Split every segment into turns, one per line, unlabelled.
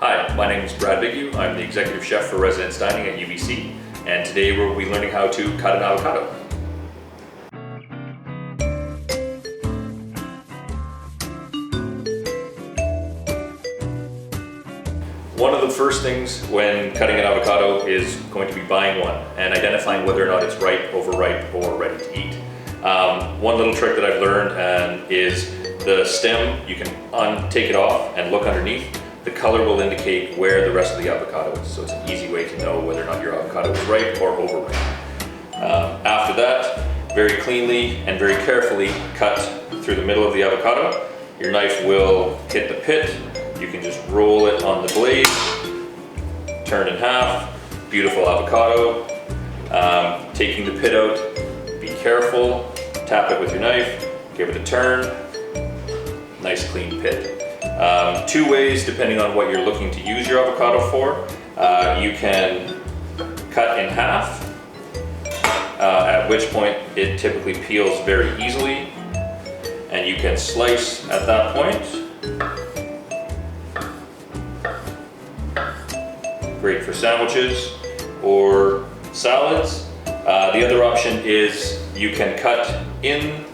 Hi, my name is Brad Bigu. I'm the executive chef for residence dining at UBC, and today we'll be learning how to cut an avocado. One of the first things when cutting an avocado is going to be buying one and identifying whether or not it's ripe, overripe, or ready to eat. One little trick that I've learned is the stem, you can take it off and look underneath. The color will indicate where the rest of the avocado is, so it's an easy way to know whether or not your avocado is ripe or overripe. After that, very cleanly and very carefully cut through the middle of the avocado. Your knife will hit the pit. You can just roll it on the blade, turn in half. Beautiful avocado. Taking the pit out, be careful, tap it with your knife, give it a turn. Nice clean pit. Two ways depending on what you're looking to use your avocado for. You can cut in half, at which point it typically peels very easily, and you can slice at that point. Great for sandwiches or salads. The other option is you can cut in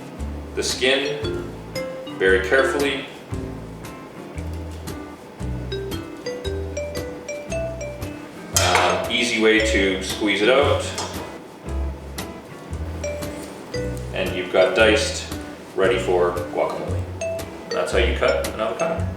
the skin very carefully. Easy way to squeeze it out. And you've got diced, ready for guacamole. That's how you cut an avocado.